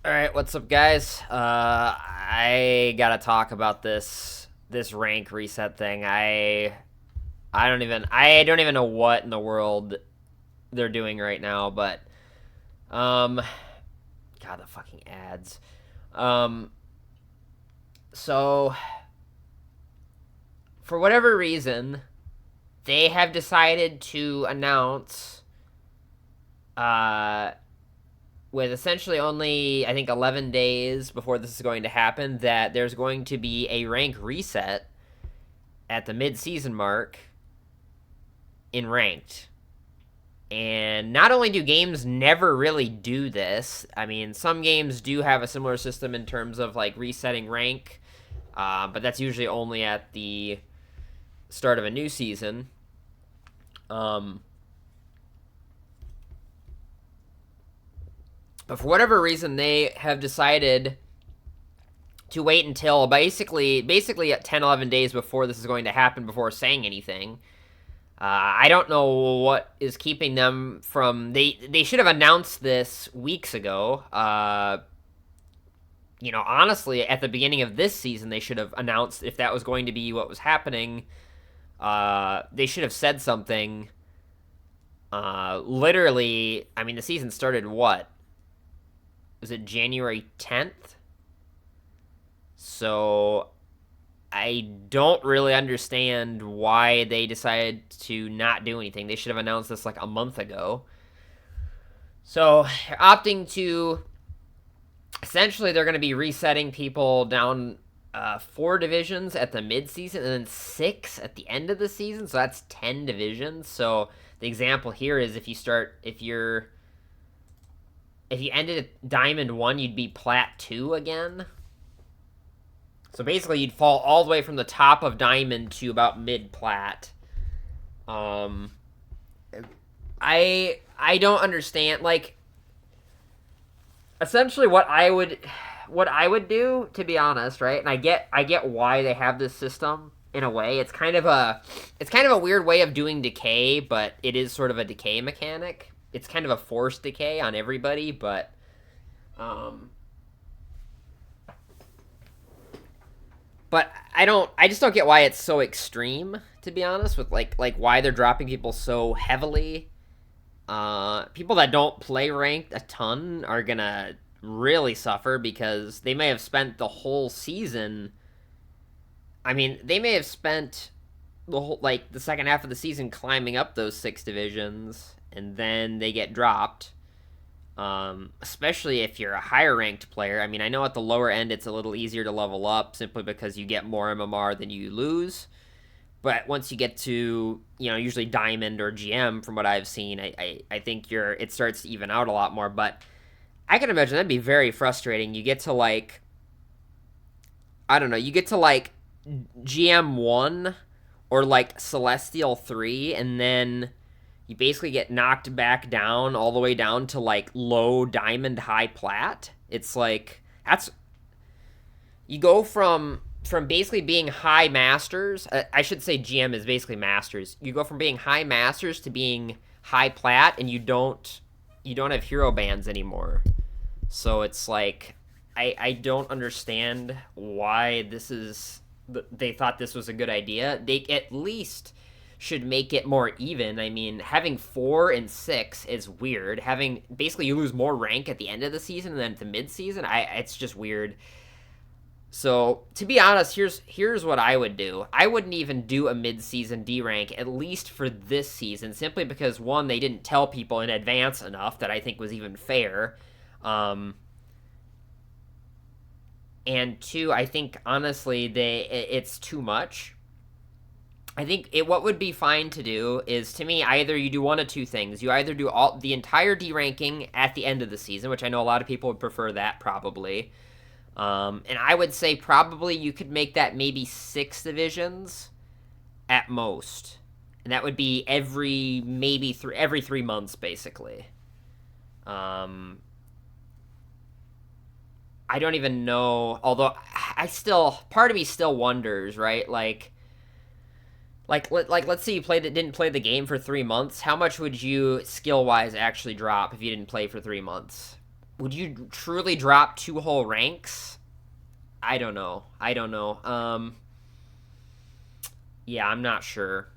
All right, what's up, guys? I gotta talk about this rank reset thing. I don't even know what in the world they're doing right now, but um, God, the fucking ads. Um, so for whatever reason, they have decided to announce uh with essentially only, I think, 11 days before this is going to happen, that there's going to be a rank reset at the mid-season mark in ranked. And not only do games never really do this, I mean, some games do have a similar system in terms of like resetting rank, but that's usually only at the start of a new season. Um, but for whatever reason, they have decided to wait until basically at 10, 11 days before this is going to happen before saying anything. I don't know what is keeping them from. They should have announced this weeks ago. Honestly, at the beginning of this season, they should have announced if that was going to be what was happening. They should have said something. Literally, I mean, the season started what? Was it January 10th? So I don't really understand why they decided to not do anything. They should have announced this like a month ago. So they're opting to essentially they're going to be resetting people down 4 divisions at the mid-season and then 6 at the end of the season. So that's 10 divisions. So the example here is if you ended at Diamond 1, you'd be Plat 2 again. So basically, you'd fall all the way from the top of Diamond to about mid-Plat. Um, I don't understand. Like, essentially, what I would do, to be honest, right? And I get why they have this system in a way. It's kind of a weird way of doing decay, but it is sort of a decay mechanic. It's kind of a forced decay on everybody, but um, But I just don't get why it's so extreme, to be honest, with like why they're dropping people so heavily. People that don't play ranked a ton are gonna really suffer because they may have spent the whole season. I mean, they may have spent the second half of the season climbing up those 6 divisions, and then they get dropped. Especially if you're a higher ranked player. I mean, I know at the lower end it's a little easier to level up simply because you get more MMR than you lose. But once you get to, usually Diamond or GM, from what I've seen, I think it starts to even out a lot more. But I can imagine that'd be very frustrating. You get to I don't know, you get to GM 1 or Celestial 3, and then you basically get knocked back down all the way down to low Diamond, high Plat. It's that's you go from basically being high Masters. I should say GM is basically Masters. You go from being high Masters to being high Plat, and you don't have hero bands anymore. So it's I don't understand why they thought this was a good idea. They at least should make it more even. I mean, having 4 and 6 is weird. Having basically you lose more rank at the end of the season than at the mid-season. It's just weird. So to be honest, here's what I would do. I wouldn't even do a mid-season D rank, at least for this season, simply because one, they didn't tell people in advance enough that I think was even fair. And two, I think honestly it's too much. I think what would be fine to do is, to me, either you do one of two things. You either do the entire D ranking at the end of the season, which I know a lot of people would prefer that probably. And I would say probably you could make that maybe 6 divisions at most, and that would be every 3 months basically. I don't even know. Although part of me still wonders, right? Let's say you didn't play the game for 3 months. How much would you skill wise actually drop if you didn't play for 3 months? would you truly drop 2 whole ranks? I don't know. I don't know. Yeah, I'm not sure.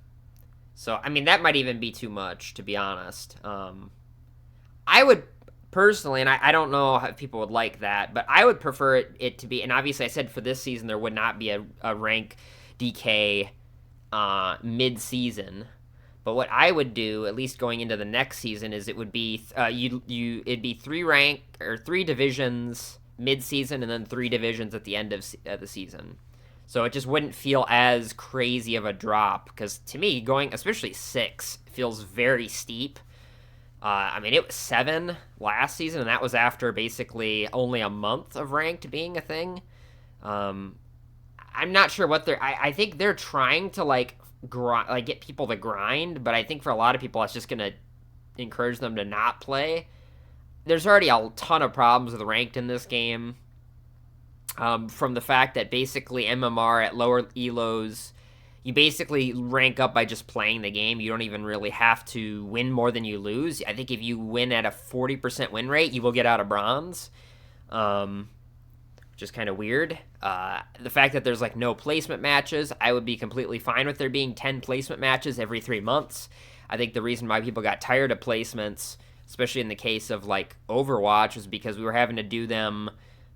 So, I mean, that might even be too much, to be honest. I would personally, and I don't know if people would like that, but I would prefer it to be, and obviously I said for this season there would not be a rank DK mid-season. But what I would do, at least going into the next season, is it would be it'd be 3 rank or 3 divisions mid-season, and then 3 divisions at the end of the season. So it just wouldn't feel as crazy of a drop because to me, going especially 6 feels very steep. I mean, it was 7 last season, and that was after basically only a month of ranked being a thing. Um, I'm not sure what I think they're trying to like get people to grind, but I think for a lot of people, it's just gonna encourage them to not play. There's already a ton of problems with ranked in this game. From the fact that basically MMR at lower elos, you basically rank up by just playing the game. You don't even really have to win more than you lose. I think if you win at a 40% win rate, you will get out of bronze. Which is kind of weird. The fact that there's like no placement matches, I would be completely fine with there being 10 placement matches every 3 months. I think the reason why people got tired of placements, especially in the case of like Overwatch, was because we were having to do them,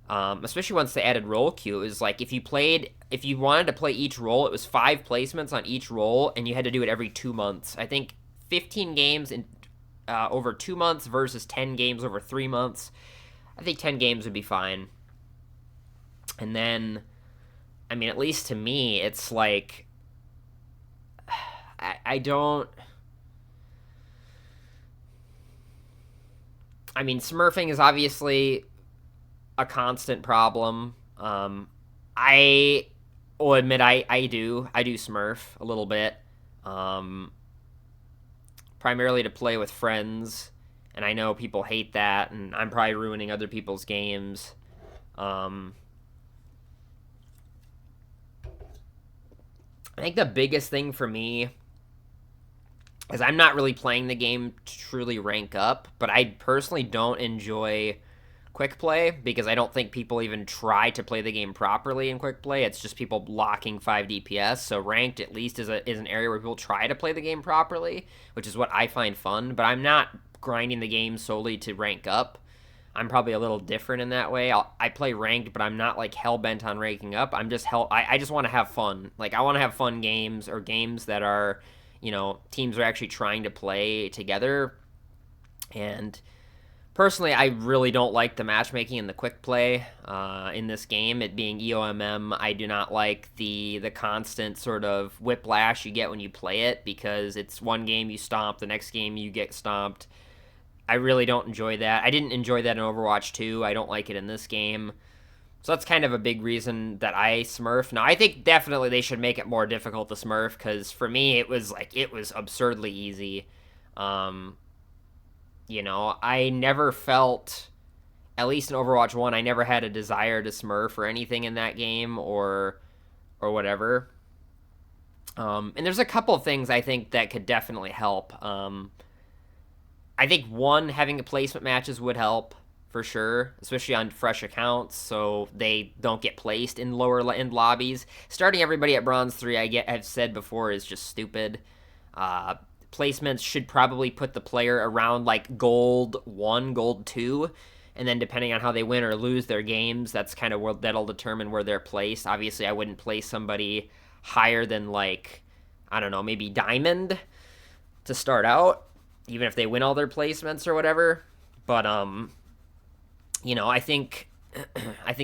especially once they added role queue. Is like if you wanted to play each role, it was 5 placements on each role, and you had to do it every 2 months. I think 15 games in over 2 months versus 10 games over 3 months. I think 10 games would be fine. And then, I mean, at least to me, it's like, I don't. I mean, smurfing is obviously a constant problem. I will admit I do smurf a little bit, um, primarily to play with friends, and I know people hate that, and I'm probably ruining other people's games. Um, I think the biggest thing for me is I'm not really playing the game to truly rank up, but I personally don't enjoy quick play because I don't think people even try to play the game properly in quick play. It's just people blocking 5 DPS. So ranked at least is an area where people try to play the game properly, which is what I find fun. But I'm not grinding the game solely to rank up. I'm probably a little different in that way. I play ranked, but I'm not like hell bent on ranking up. I'm just I just want to have fun. Like I want to have fun games or games that are, teams are actually trying to play together. And personally, I really don't like the matchmaking and the quick play in this game. It being EOMM, I do not like the constant sort of whiplash you get when you play it because it's one game you stomp, the next game you get stomped. I really don't enjoy that. I didn't enjoy that in Overwatch 2. I don't like it in this game. So that's kind of a big reason that I smurf. Now, I think definitely they should make it more difficult to smurf because for me, it was absurdly easy. I never felt, at least in Overwatch 1, I never had a desire to smurf or anything in that game or whatever. And there's a couple of things I think that could definitely help. I think one, having placement matches would help for sure, especially on fresh accounts, so they don't get placed in lower end lobbies. Starting everybody at Bronze 3, I've said before, is just stupid. Placements should probably put the player around like Gold 1, Gold 2, and then depending on how they win or lose their games, that's kind of what that'll determine where they're placed. Obviously, I wouldn't place somebody higher than like, I don't know, maybe Diamond to start out, even if they win all their placements or whatever. But I think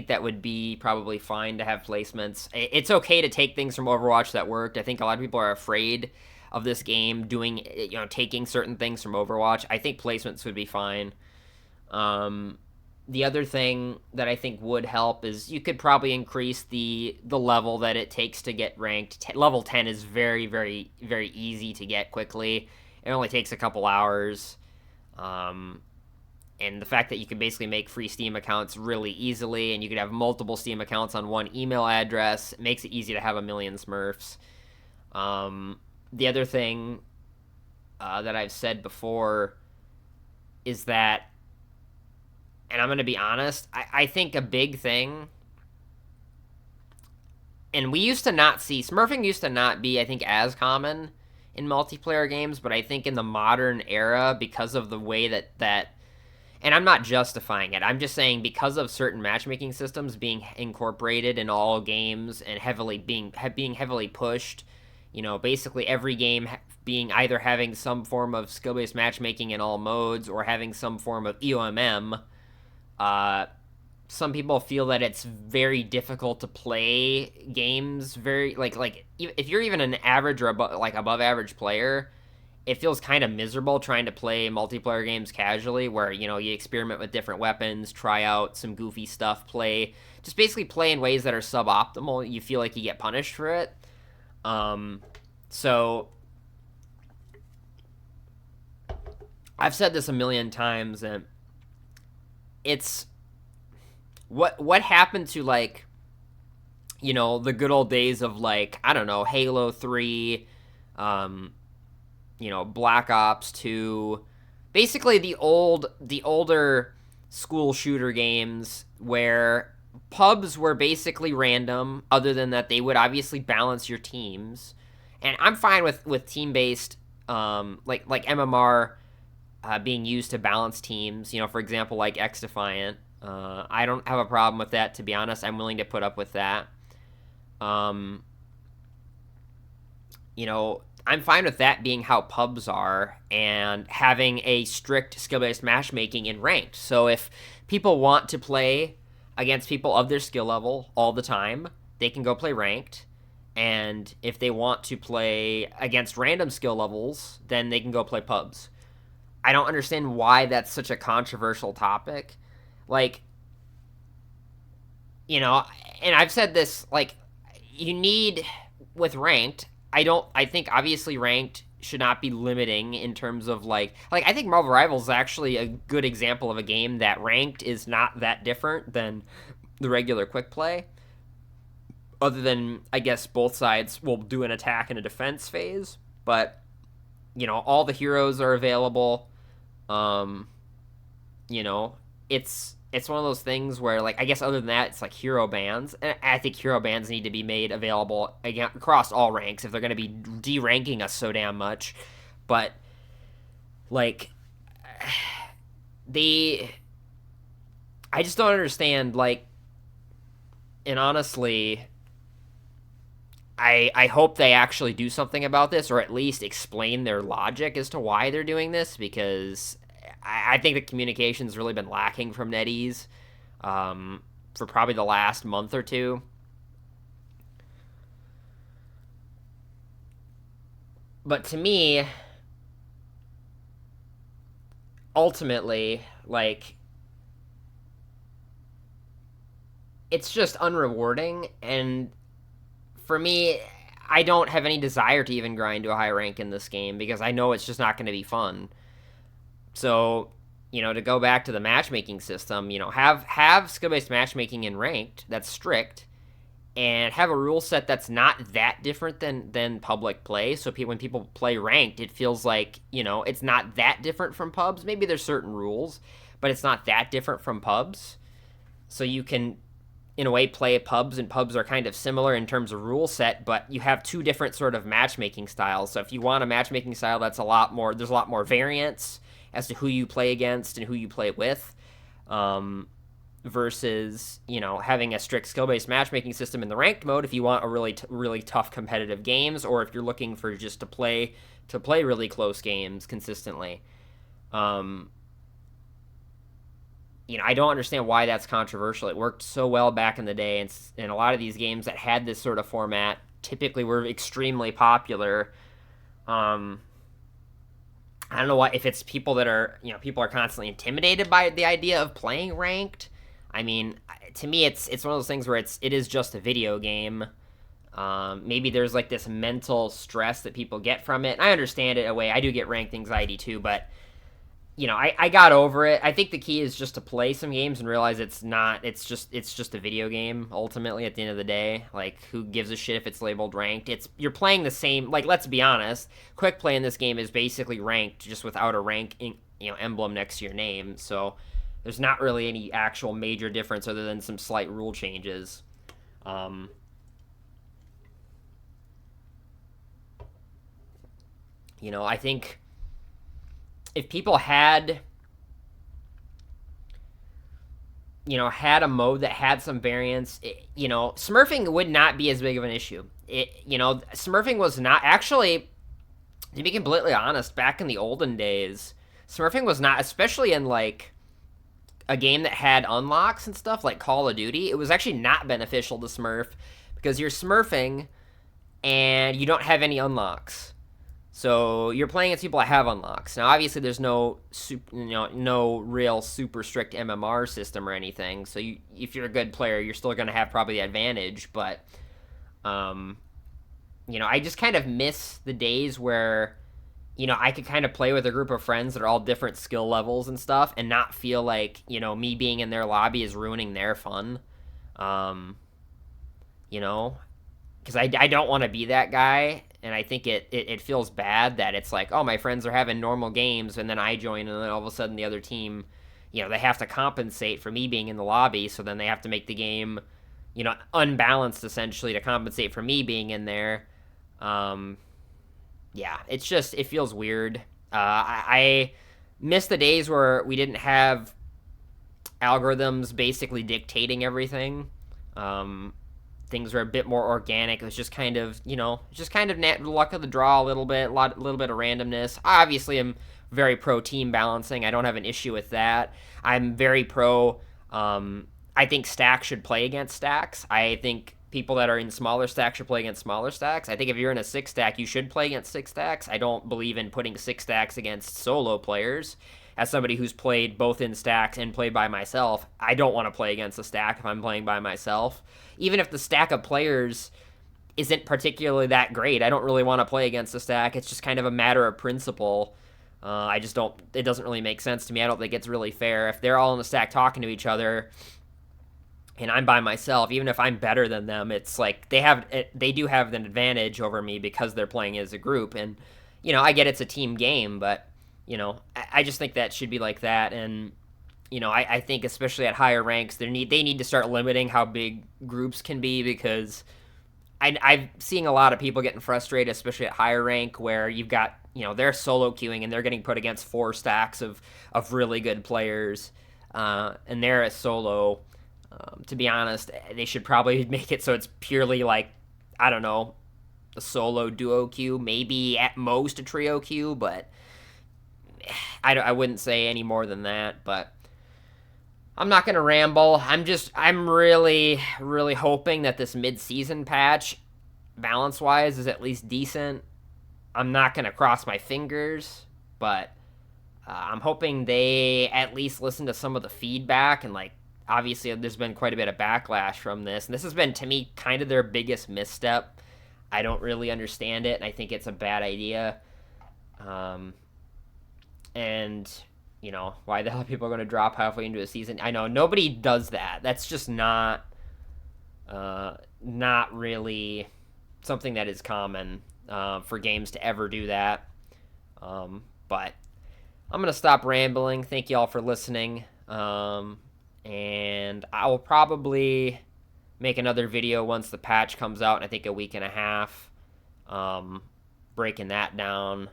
that would be probably fine to have placements. It's okay to take things from Overwatch that worked. I think a lot of people are afraid of this game doing, taking certain things from Overwatch. I think placements would be fine. The other thing that I think would help is you could probably increase the level that it takes to get ranked. Level 10 is very, very, very easy to get quickly. It only takes a couple hours. And the fact that you can basically make free Steam accounts really easily, and you could have multiple Steam accounts on one email address, it makes it easy to have a million Smurfs. The other thing that I've said before is that, and I'm gonna be honest, I think a big thing, and we used to not see smurfing used to not be, I think, as common in multiplayer games, but I think in the modern era, because of the way that and I'm not justifying it. I'm just saying because of certain matchmaking systems being incorporated in all games and being heavily pushed, basically every game being either having some form of skill-based matchmaking in all modes or having some form of EOMM. Uh, some people feel that it's very difficult to play games. Very like if you're even an average or above average player, it feels kind of miserable trying to play multiplayer games casually, where you experiment with different weapons, try out some goofy stuff, just basically play in ways that are suboptimal. You feel like you get punished for it. So I've said this a million times, and it's what happened to, like, the good old days of, like, I don't know, Halo 3, Black Ops 2, basically the older school shooter games where pubs were basically random, other than that they would obviously balance your teams. And I'm fine with team-based, like MMR being used to balance teams, for example, like X Defiant. I don't have a problem with that, to be honest. I'm willing to put up with that. I'm fine with that being how pubs are, and having a strict skill-based matchmaking in ranked. So if people want to play against people of their skill level all the time, they can go play ranked. And if they want to play against random skill levels, then they can go play pubs. I don't understand why that's such a controversial topic. Like, and I've said this, like, you need, with ranked, I think obviously ranked should not be limiting in terms of, like I think Marvel Rivals is actually a good example of a game that ranked is not that different than the regular quick play. Other than, I guess, both sides will do an attack and a defense phase. But, all the heroes are available. It's one of those things where, like, I guess other than that, it's like hero bans. And I think hero bans need to be made available again across all ranks if they're going to be de-ranking us so damn much. But, like, I just don't understand, like, and honestly, I hope they actually do something about this, or at least explain their logic as to why they're doing this, because I think the communication's really been lacking from NetEase for probably the last month or two. But to me, ultimately, like, it's just unrewarding, and for me, I don't have any desire to even grind to a high rank in this game, because I know it's just not going to be fun. So, to go back to the matchmaking system, have skill-based matchmaking in ranked that's strict, and have a rule set that's not that different than public play. So when people play ranked, it feels like, it's not that different from pubs. Maybe there's certain rules, but it's not that different from pubs. So you can, in a way, play pubs, and pubs are kind of similar in terms of rule set, but you have two different sort of matchmaking styles. So if you want a matchmaking style that's there's a lot more variance as to who you play against and who you play with, versus, having a strict skill-based matchmaking system in the ranked mode if you want a really tough competitive games, or if you're looking for just to play really close games consistently. I don't understand why that's controversial. It worked so well back in the day, and a lot of these games that had this sort of format typically were extremely popular. I don't know why, if it's people that are, people are constantly intimidated by the idea of playing ranked. I mean, to me, it's one of those things where it is just a video game. Maybe there's, like, this mental stress that people get from it. And I understand it in a way. I do get ranked anxiety too, but, I got over it. I think the key is just to play some games and realize it's just a video game, ultimately, at the end of the day. Like, who gives a shit if it's labeled ranked? You're playing the same, like, let's be honest, quick play in this game is basically ranked, just without a rank emblem next to your name. So there's not really any actual major difference other than some slight rule changes. Um, I think if people had had a mode that had some variance, smurfing would not be as big of an issue. Smurfing was not actually, to be completely honest, back in the olden days, smurfing was not, especially in like a game that had unlocks and stuff like Call of Duty, it was actually not beneficial to smurf because you're smurfing and you don't have any unlocks. So you're playing against people that have unlocks. Now, obviously, there's no real super strict MMR system or anything. So if you're a good player, you're still going to have probably the advantage. But, I just kind of miss the days where, I could kind of play with a group of friends that are all different skill levels and stuff, and not feel like me being in their lobby is ruining their fun. Um, you know, because I don't want to be that guy, and I think it feels bad that it's like, oh, my friends are having normal games, and then I join, and then all of a sudden the other team, they have to compensate for me being in the lobby, so then they have to make the game, unbalanced essentially to compensate for me being in there. Um, yeah, it feels weird. I miss the days where we didn't have algorithms basically dictating everything. Um, Things were a bit more organic. It was just kind of, luck of the draw a little bit, a little bit of randomness. Obviously, I'm very pro team balancing. I don't have an issue with that. I'm very pro. I think stacks should play against stacks. I think people that are in smaller stacks should play against smaller stacks. I think if you're in a six stack, you should play against six stacks. I don't believe in putting six stacks against solo players. As somebody who's played both in stacks and played by myself, I don't want to play against a stack if I'm playing by myself. Even if the stack of players isn't particularly that great, I don't really want to play against a stack. It's just kind of a matter of principle. I just don't. It doesn't really make sense to me. I don't think it's really fair if they're all in the stack talking to each other, and I'm by myself. Even if I'm better than them, it's like they do have an advantage over me because they're playing as a group. And I get it's a team game, but I just think that should be like that. And I think especially at higher ranks, they need to start limiting how big groups can be, because I'm seeing a lot of people getting frustrated, especially at higher rank, where you've got they're solo queuing and they're getting put against four stacks of really good players, and they're a solo. To be honest, they should probably make it so it's purely like, I don't know, a solo duo queue, maybe at most a trio queue, but I wouldn't say any more than that. But I'm not going to ramble. I'm really, really hoping that this mid-season patch, balance-wise, is at least decent. I'm not going to cross my fingers, but I'm hoping they at least listen to some of the feedback. And, like, obviously there's been quite a bit of backlash from this. And this has been, to me, kind of their biggest misstep. I don't really understand it, and I think it's a bad idea. And why the hell are people going to drop halfway into a season? I know nobody does that. That's just not really something that is common for games to ever do that. But I'm going to stop rambling. Thank you all for listening. And I will probably make another video once the patch comes out in, I think, a week and a half, breaking that down.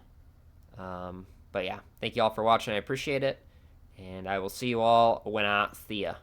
But yeah, thank you all for watching. I appreciate it. And I will see you all when I see ya.